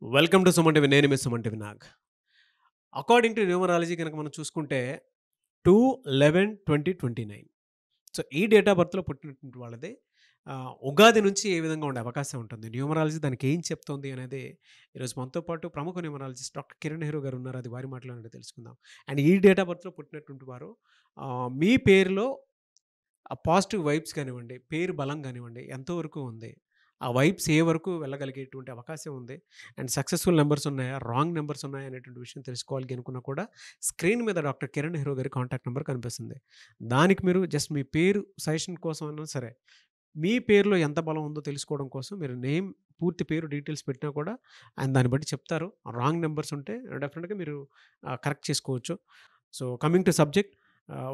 Welcome to Suman TV. నేను మీ Suman TV Nag. According to numerology కనుక మనం చూసుకుంటే 2/11/2029. సో ఈ డేట్ ఆఫ్ బర్త్లో పుట్టినటువంటి వాళ్ళది ఉగాది నుంచి ఏ విధంగా ఉండే అవకాశం ఉంటుంది, న్యూమరాలజీ దానికి ఏం చెప్తోంది అనేది ఈరోజు మనతో పాటు ప్రముఖ న్యూమరాలజిస్ట్ డాక్టర్ కిరణ్ నెహ్రూ గారు ఉన్నారు. అది వారి మాటలోనే తెలుసుకుందాం. అండ్ ఈ డేట్ ఆఫ్ బర్త్లో పుట్టినటువంటి వారు మీ పేరులో ఆ పాజిటివ్ వైబ్స్ కానివ్వండి, పేరు బలం కానివ్వండి ఎంతవరకు ఉంది, ఆ వైబ్స్ ఏ వరకు వెళ్ళగలిగేటువంటి అవకాశం ఉంది, అండ్ సక్సెస్ఫుల్ నెంబర్స్ ఉన్నాయా, రాంగ్ నెంబర్స్ ఉన్నాయా అనేటువంటి విషయం తెలుసుకోవాలి అనుకున్నా కూడా స్క్రీన్ మీద డాక్టర్ కిరణ్ నెహ్రూ గారి కాంటాక్ట్ నెంబర్ కనిపిస్తుంది. దానికి మీరు జస్ట్ మీ పేరు సజెషన్ కోసం అయినా సరే, మీ పేరులో ఎంత బలం ఉందో తెలుసుకోవడం కోసం మీరు నేమ్, పూర్తి పేరు డీటెయిల్స్ పెట్టినా కూడా ఆయన దాన్ని బట్టి చెప్తారు. రాంగ్ నెంబర్స్ ఉంటే డెఫినెట్గా మీరు కరెక్ట్ చేసుకోవచ్చు. So coming to subject,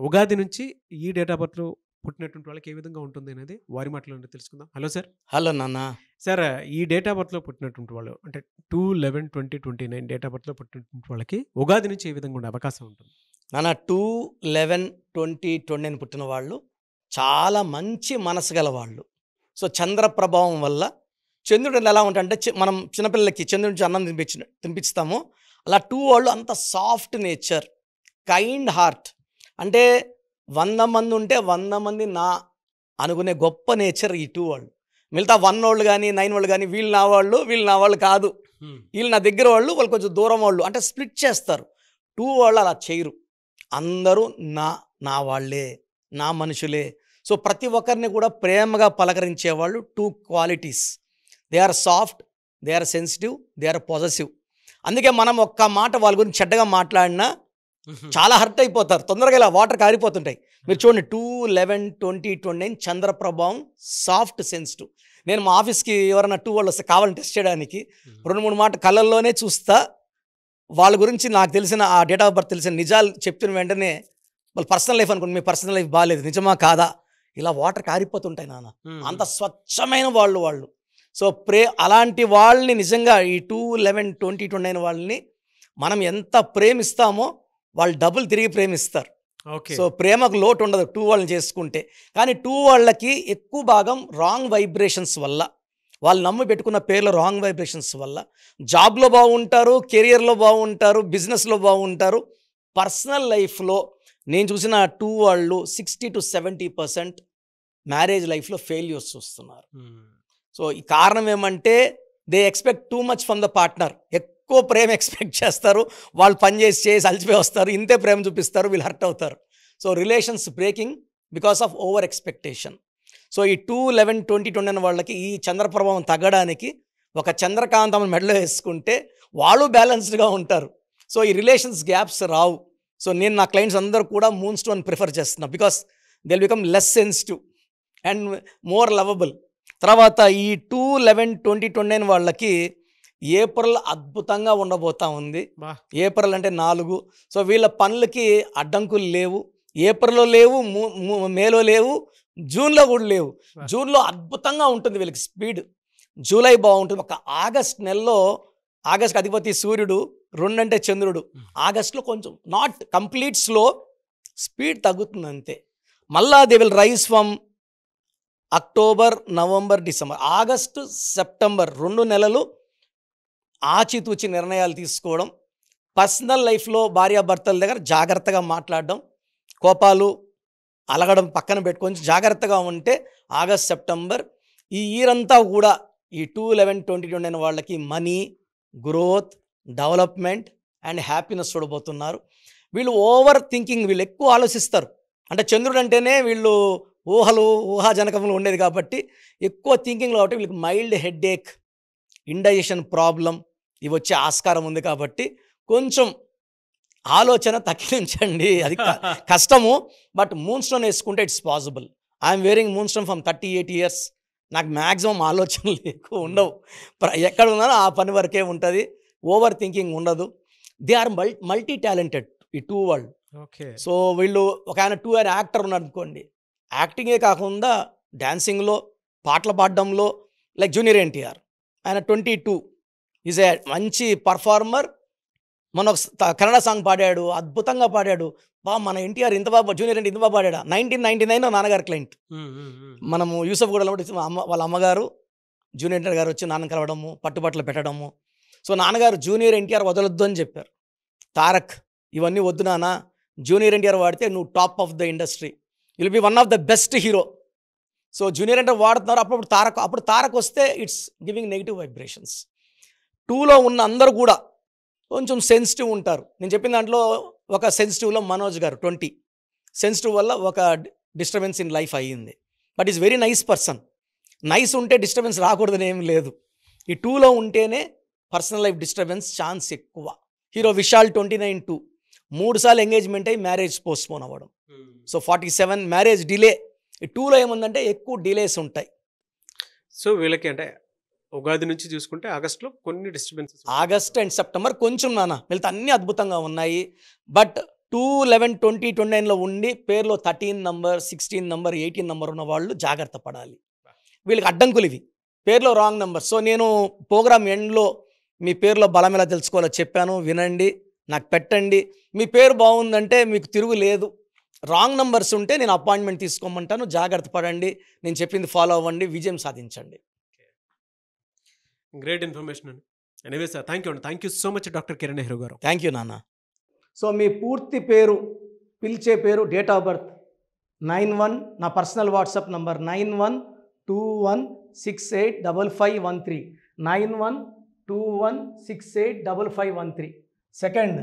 Ugadi నుంచి ఈ డేట్ ఆఫ్ బర్త్లో పుట్టినటువంటి వాళ్ళకి ఏ విధంగా ఉంటుంది అనేది వారి మాటలో తెలుసుకుందాం. Hello sir. హలో నాన్న. సార్, ఈ డేట్ ఆఫ్ బర్త్లో పుట్టినటువంటి వాళ్ళు అంటే 2/11/2029 డేట్ ఆఫ్ బర్త్లో పుట్టినటువంటి వాళ్ళకి ఉగాది నుంచి ఏ విధంగా ఉండే అవకాశం ఉంటుంది? నాన్న 2/11/2029 పుట్టిన వాళ్ళు చాలా మంచి మనసు గల వాళ్ళు. సో చంద్ర ప్రభావం వల్ల చంద్రుడు ఎలా ఉంటాడంటే మనం చిన్నపిల్లలకి చంద్రుడి నుంచి అన్నం తినిపిస్తాము. అలా 2 వాళ్ళు అంత సాఫ్ట్ నేచర్, కైండ్ హార్ట్. అంటే 100 మంది ఉంటే 100 మంది నా అనుకునే గొప్ప నేచర్ ఈ 2 వాళ్ళు. మిగతా 1 వాళ్ళు కానీ 9 వాళ్ళు కానీ వీళ్ళు నా వాళ్ళు కాదు, వీళ్ళు నా దగ్గర వాళ్ళు కొంచెం దూరం వాళ్ళు అంటే స్ప్లిట్ చేస్తారు. 2 వాళ్ళు అలా చేయరు. అందరూ నా వాళ్ళే, నా మనుషులే. సో ప్రతి ఒక్కరిని కూడా ప్రేమగా పలకరించేవాళ్ళు 2 qualities. They are soft, they are sensitive, they are positive. అందుకే మనం ఒక్క మాట వాళ్ళ గురించి చెడ్డగా మాట్లాడినా చాలా హర్ట్ అయిపోతారు, తొందరగా ఇలా వాటర్ కారిపోతుంటాయి. మీరు చూడండి 2/11/2029 చంద్ర ప్రభావం, సాఫ్ట్, సెన్సిటివ్. నేను మా ఆఫీస్కి ఎవరైనా 2 వాళ్ళు వస్తే కావాలని టెస్ట్ చేయడానికి 2-3 మాట కళ్ళల్లోనే చూస్తా. వాళ్ళ గురించి నాకు తెలిసిన ఆ డేట్ ఆఫ్ బర్త్ తెలిసిన నిజాలు చెప్పిన వెంటనే వాళ్ళ పర్సనల్ లైఫ్ అనుకోండి, మీ పర్సనల్ లైఫ్ బాగాలేదు, నిజమా కాదా, ఇలా వాటర్ కారిపోతుంటాయి నాన్న. అంత స్వచ్ఛమైన వాళ్ళు. సో అలాంటి వాళ్ళని నిజంగా ఈ 2/11/2029 వాళ్ళని మనం ఎంత ప్రేమిస్తామో వాళ్ళు డబుల్ తిరిగి ప్రేమిస్తారు. సో ప్రేమకు లోటు ఉండదు 2 వాళ్ళని చేసుకుంటే. కానీ 2 వాళ్ళకి ఎక్కువ భాగం రాంగ్ వైబ్రేషన్స్ వల్ల, వాళ్ళు నమ్మి పెట్టుకున్న పేర్లో రాంగ్ వైబ్రేషన్స్ వల్ల జాబ్లో బాగుంటారు, కెరియర్లో బాగుంటారు, బిజినెస్లో బాగుంటారు. పర్సనల్ లైఫ్లో నేను చూసిన 2 వాళ్ళు 60 to 70% మ్యారేజ్ లైఫ్లో ఫెయిల్యూర్స్ చూస్తున్నారు. సో ఈ కారణం ఏమంటే they expect too much from the partner. ఎక్కువ ప్రేమ ఎక్స్పెక్ట్ చేస్తారు, వాళ్ళు పని చేసి అలసిపోయి వస్తారు, ఇంతే ప్రేమ చూపిస్తారు, వీళ్ళు హర్ట్ అవుతారు. So relations breaking because of over expectation. So ఈ 2/11/2029 వాళ్ళకి ఈ చంద్ర ప్రభావం తగ్గడానికి ఒక చంద్రకాంతం మెడలో వేసుకుంటే వాళ్ళు బ్యాలెన్స్డ్గా ఉంటారు. సో ఈ రిలేషన్స్ గ్యాప్స్ రావు. సో నేను నా క్లయింట్స్ అందరూ కూడా మూన్ స్టోన్ ప్రిఫర్ చేస్తున్నా, because they will become less sensitive and more lovable. తర్వాత ఈ 2/11/2029 వాళ్ళకి ఏప్రిల్ అద్భుతంగా ఉండబోతా ఉంది. ఏప్రిల్ అంటే 4. సో వీళ్ళ పనులకి అడ్డంకులు లేవు. ఏప్రిల్లో లేవు, మేలో లేవు, జూన్లో కూడా లేవు. జూన్లో అద్భుతంగా ఉంటుంది వీళ్ళకి స్పీడ్. జూలై బాగుంటుంది. ఒక ఆగస్ట్ నెలలో, ఆగస్ట్కి అధిపతి సూర్యుడు, 2 అంటే చంద్రుడు. ఆగస్ట్లో కొంచెం నాట్ కంప్లీట్ స్లో, స్పీడ్ తగ్గుతుంది అంతే. మళ్ళా they will rise from October, November, December, August, September 2 నెలలు ఆచితూచి నిర్ణయాలు తీసుకోవడం. పర్సనల్ లైఫ్లో భార్యాభర్తల దగ్గర జాగ్రత్తగా మాట్లాడడం, కోపాలు అలగడం పక్కన పెట్టుకొని జాగ్రత్తగా ఉంటే ఆగస్ట్, సెప్టెంబర్ ఈ ఇయర్ అంతా కూడా ఈ 2/11/2029 వాళ్ళకి money, growth, development and happiness చూడబోతున్నారు. వీళ్ళు ఓవర్ థింకింగ్, వీళ్ళు ఎక్కువ ఆలోచిస్తారు. అంటే చంద్రుడు అంటేనే వీళ్ళు ఊహాజనకములు ఉండేది కాబట్టి ఎక్కువ థింకింగ్లో కాబట్టి వీళ్ళకి మైల్డ్ హెడ్ఏక్, ఇండైజెషన్ ప్రాబ్లం ఇవి వచ్చే ఆస్కారం ఉంది. కాబట్టి కొంచెం ఆలోచన తగ్గించండి, అది కష్టము. బట్ మూన్ స్టోన్ వేసుకుంటే it's possible. I'm wearing moon stone from 38 years. నాకు మ్యాక్సిమం ఆలోచనలు ఎక్కువ ఉండవు, ఎక్కడ ఉన్నానో ఆ పని వరకే ఉంటుంది, ఓవర్ థింకింగ్ ఉండదు. దే ఆర్ మల్టీ టాలెంటెడ్ ఈ 2 వాళ్ళు. సో వీళ్ళు ఒక ఆయన 2 ఆయన యాక్టర్ ఉన్నాడు అనుకోండి, యాక్టింగే కాకుండా డ్యాన్సింగ్లో, పాటలు పాడడంలో, లైక్ జూనియర్ ఎన్టీఆర్, ఆయన 22 ఈజ్ ఏ మంచి పర్ఫార్మర్. మన కన్నడ సాంగ్ పాడాడు, అద్భుతంగా పాడాడు. మన ఎన్టీఆర్ ఇంత బాగా, జూనియర్ ఎన్టీ ఇంత బాగా పాడా. 1999 నాన్నగారు క్లయింట్. మనము యూసఫ్ కూడా వాళ్ళ అమ్మగారు జూనియర్ ఎన్టీఆర్ గారు వచ్చి నాన్న కలవడము, పట్టుబట్టలు పెట్టడము. సో నాన్నగారు జూనియర్ ఎన్టీఆర్ వదలొద్దు అని చెప్పారు. తారక్ ఇవన్నీ వద్దు నాన్న, జూనియర్ ఎన్టీఆర్ వాడితే నువ్వు top of the industry, will be one of the best hero. So junior NTR వాడుతున్నారు. అప్పుడు తారక్ వస్తే ఇట్స్ గివింగ్ నెగిటివ్ వైబ్రేషన్స్. 2లో ఉన్న అందరూ కూడా కొంచెం సెన్సిటివ్ ఉంటారు. నేను చెప్పిన దాంట్లో ఒక సెన్సిటివ్లో మనోజ్ గారు 20 సెన్సిటివ్ వల్ల ఒక డిస్టర్బెన్స్ ఇన్ లైఫ్ అయ్యింది. But is very nice person. Nice ఉంటే డిస్టర్బెన్స్ రాకూడదని ఏం లేదు. ఈ 2లో ఉంటేనే పర్సనల్ లైఫ్ డిస్టర్బెన్స్ ఛాన్స్ ఎక్కువ. హీరో విశాల్ 29-2 3 సార్లు ఎంగేజ్మెంట్ అయ్యి మ్యారేజ్ పోస్ట్పోన్ అవ్వడం. So 47 marriage delay. ఈ 2లో ఏముందంటే ఎక్కువ డిలేస్ ఉంటాయి. సో వీళ్ళకి అంటే ఉగాది నుంచి చూసుకుంటే ఆగస్టులో కొన్ని డిస్టర్బెన్సెస్, ఆగస్ట్ అండ్ సెప్టెంబర్ కొంచెం మిగతా అన్నీ అద్భుతంగా ఉన్నాయి. బట్ 2, 11, 20, 29లో ఉండి పేరులో 13 నంబర్, 16 నంబర్, 18 నంబర్ ఉన్న వాళ్ళు జాగ్రత్త పడాలి. వీళ్ళకి అడ్డంకులు ఇవి, పేరులో రాంగ్ నంబర్. సో నేను ప్రోగ్రామ్ ఎండ్లో మీ పేరులో బలం ఎలా తెలుసుకోవాలో చెప్పాను, వినండి, నాకు పెట్టండి. మీ పేరు బాగుందంటే మీకు తిరుగు లేదు. రాంగ్ నంబర్స్ ఉంటే నేను అపాయింట్మెంట్ తీసుకోమంటాను. జాగ్రత్త పడండి, నేను చెప్పింది ఫాలో అవ్వండి, విజయం సాధించండి. గ్రేట్ ఇన్ఫర్మేషన్ అండి. Anyway sir, thank you so much doctor Kiran Nehru గారు. థ్యాంక్ యూ నాన్న. సో మీ పూర్తి పేరు, పిలిచే పేరు, డేట్ ఆఫ్ బర్త్ 91, నా పర్సనల్ వాట్సాప్ నంబర్ 9121685513 9121685513. సెకండ్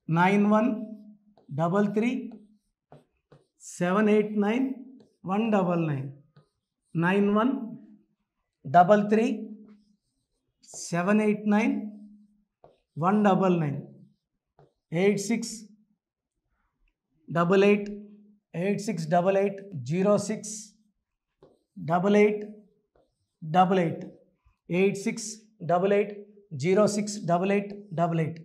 9133789199 9133789199 8688068888 8688068888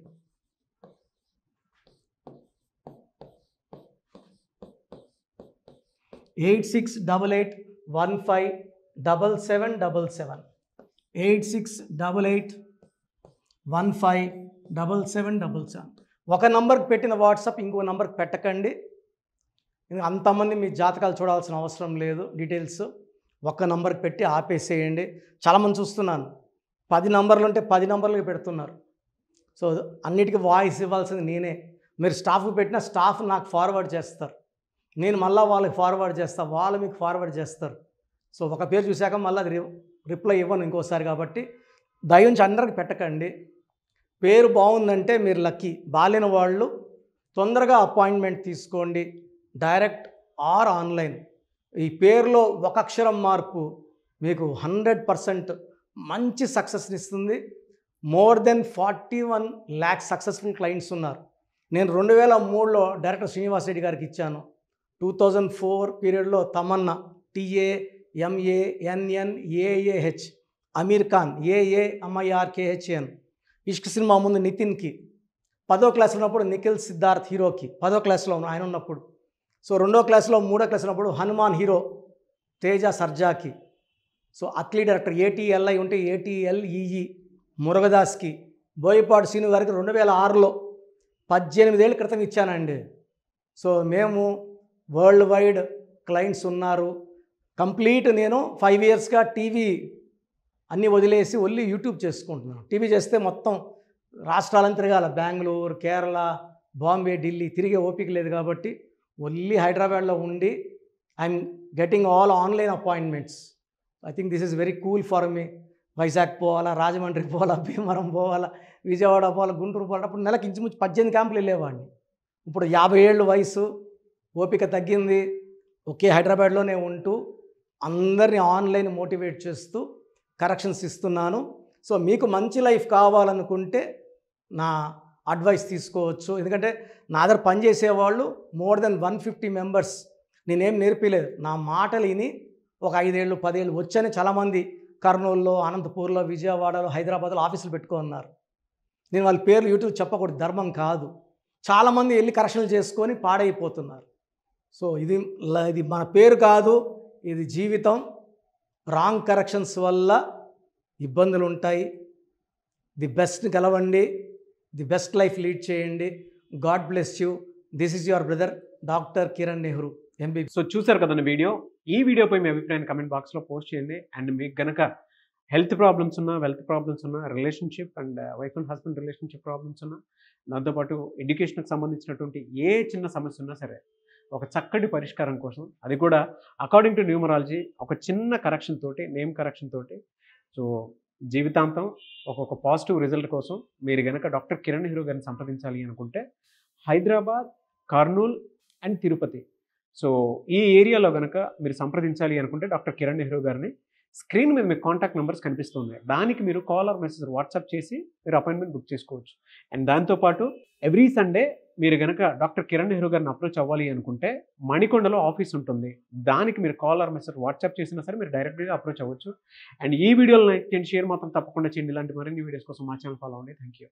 8688157777 8688157777. ఒక నంబర్కి పెట్టిన వాట్సాప్ ఇంకో నంబర్కి పెట్టకండి. అంతమంది మీ జాతకాలు చూడాల్సిన అవసరం లేదు. డీటెయిల్స్ ఒక్క నంబర్కి పెట్టి ఆపేసేయండి. చాలామంది చూస్తున్నాను 10 నంబర్లు ఉంటే 10 నంబర్లకి పెడుతున్నారు. సో అన్నిటికీ వాయిస్ ఇవ్వాల్సింది నేనే. మీరు స్టాఫ్కి పెట్టిన స్టాఫ్ నాకు ఫార్వర్డ్ చేస్తారు, నేను మళ్ళీ వాళ్ళకి ఫార్వర్డ్ చేస్తాను, వాళ్ళు మీకు ఫార్వర్డ్ చేస్తారు. సో ఒక పేరు చూశాక మళ్ళీ అది రిప్లై ఇవ్వను ఇంకోసారి. కాబట్టి దయించి అందరికి పెట్టకండి. పేరు బాగుందంటే మీరు లక్కీ. బాలేని వాళ్ళు తొందరగా అపాయింట్మెంట్ తీసుకోండి, డైరెక్ట్ ఆర్ ఆన్లైన్. ఈ పేరులో ఒక అక్షరం మార్పు మీకు 100% మంచి సక్సెస్ని ఇస్తుంది. More than 41 lakhs successful clients ఉన్నారు. నేను 2003లో డైరెక్టర్ శ్రీనివాస్ రెడ్డి గారికి ఇచ్చాను. 2004 పీరియడ్లో తమన్నా, TAMANNAAH, అమీర్ ఖాన్, AAMIRKHAN, ఇష్క్ సినిమా ముందు నితిన్కి, 10వ క్లాస్ ఉన్నప్పుడు నిఖిల్ సిద్ధార్థ్ హీరోకి, 10వ క్లాస్లో ఆయన ఉన్నప్పుడు. సో 2వ క్లాస్లో 3వ క్లాస్ ఉన్నప్పుడు హనుమాన్ హీరో తేజ సర్జాకి. సో అట్లీ డైరెక్టర్ ATLI ఉంటే ATLEE మురుగదాస్కి, బోయపాడు శ్రీను గారికి 2006లో 18 ఏళ్ళ క్రితం ఇచ్చానండి. సో మేము వరల్డ్ వైడ్ క్లయింట్స్ ఉన్నారు. కంప్లీట్ నేను 5 yearsగా టీవీ అన్నీ వదిలేసి ఓన్లీ యూట్యూబ్ చేసుకుంటున్నాను. టీవీ చేస్తే మొత్తం రాష్ట్రాలను తిరగాల, బెంగళూరు, కేరళ, బాంబే, ఢిల్లీ తిరిగే ఓపిక లేదు. కాబట్టి ఓన్లీ హైదరాబాద్లో ఉండి I'm getting all online appointments. I think this is very cool for me. Vizag పోవాలా, రాజమండ్రి పోవాలా, భీమవరం పోవాలా, విజయవాడ పోవాలా, గుంటూరు పోవాలా. అప్పుడు నెలకి ఇంచుమించు 18 క్యాంపులు వెళ్ళేవాడిని. ఇప్పుడు 50 ఏళ్ళు వయసు, ఓపిక తగ్గింది. ఒకే హైదరాబాద్లోనే ఉంటూ అందరినీ ఆన్లైన్ మోటివేట్ చేస్తూ కరెక్షన్స్ ఇస్తున్నాను. సో మీకు మంచి లైఫ్ కావాలనుకుంటే నా అడ్వైస్ తీసుకోవచ్చు. ఎందుకంటే నా దగ్గర పనిచేసేవాళ్ళు మోర్ దెన్ 150 మెంబర్స్. నేనేం నేర్పిలేదు, నా మాటలు విని ఒక 5 ఏళ్ళు 10 ఏళ్ళు వచ్చని చాలామంది కర్నూలులో, అనంతపూర్లో, విజయవాడలో, హైదరాబాద్లో ఆఫీసులు పెట్టుకున్నారు. నేను వాళ్ళ పేర్లు యూట్యూబ్ చెప్పకూడదు, ధర్మం కాదు. చాలామంది వెళ్ళి కరెక్షన్లు చేసుకొని పాడైపోతున్నారు. సో ఇది మన పేరు కాదు, ఇది జీవితం. రాంగ్ కరెక్షన్స్ వల్ల ఇబ్బందులు ఉంటాయి. ది బెస్ట్ గెలవండి, ది బెస్ట్ లైఫ్ లీడ్ చేయండి. God bless you. This is your brother doctor Kiran Nehru, MBBS. So చూసారు కదండి వీడియో. ఈ వీడియోపై మీ అభిప్రాయాన్ని కమెంట్ బాక్స్లో పోస్ట్ చేయండి. అండ్ మీకు కనుక హెల్త్ ప్రాబ్లమ్స్ ఉన్నా, వెల్త్ ప్రాబ్లమ్స్ ఉన్నా, relationship and wife and husband relationship problems ఉన్నా, దాంతో పాటు ఎడ్యుకేషన్‌కి సంబంధించినటువంటి ఏ చిన్న సమస్య ఉన్నా సరే, ఒక చక్కటి పరిష్కారం కోసం, అది కూడా అకార్డింగ్ టు న్యూమరాలజీ ఒక చిన్న కరెక్షన్ తోటి, నేమ్ కరెక్షన్ తోటి, సో జీవితాంతం ఒక పాజిటివ్ రిజల్ట్ కోసం మీరు గనక డాక్టర్ కిరణ్ నెహ్రూ గారిని సంప్రదించాలి అనుకుంటే హైదరాబాద్, కర్నూల్ అండ్ తిరుపతి. సో ఈ ఏరియాలో గనక మీరు సంప్రదించాలి అనుకుంటే డాక్టర్ కిరణ్ నెహ్రూ గారిని స్క్రీన్ మీద మీకు కాంటాక్ట్ నెంబర్స్ కనిపిస్తున్నాయి. దానికి మీరు కాల్ ఆర్ మెసేజ్ వాట్సాప్ చేసి మీరు అపాయింట్మెంట్ బుక్ చేసుకోవచ్చు. అండ్ దాంతోపాటు ఎవ్రీ సండే మీరు గనక డాక్టర్ కిరణ్ నెహ్రూ గారిని అప్రోచ్ అవ్వాలి అనుకుంటే మణికొండలో ఆఫీస్ ఉంటుంది. దానికి మీరు కాల్ ఆర్ మెసేజ్ వాట్సాప్ చేసినా సరే మీరు డైరెక్ట్‌గా అప్రోచ్ అవ్వచ్చు. అండ్ ఈ వీడియోలో లైక్ చేయండి, షేర్ మాత్రం తప్పకుండా చేయండి. ఇలాంటి మరిన్ని వీడియోస్ కోసం మా ఛానల్ ఫాలో అవ్వండి. Thank you.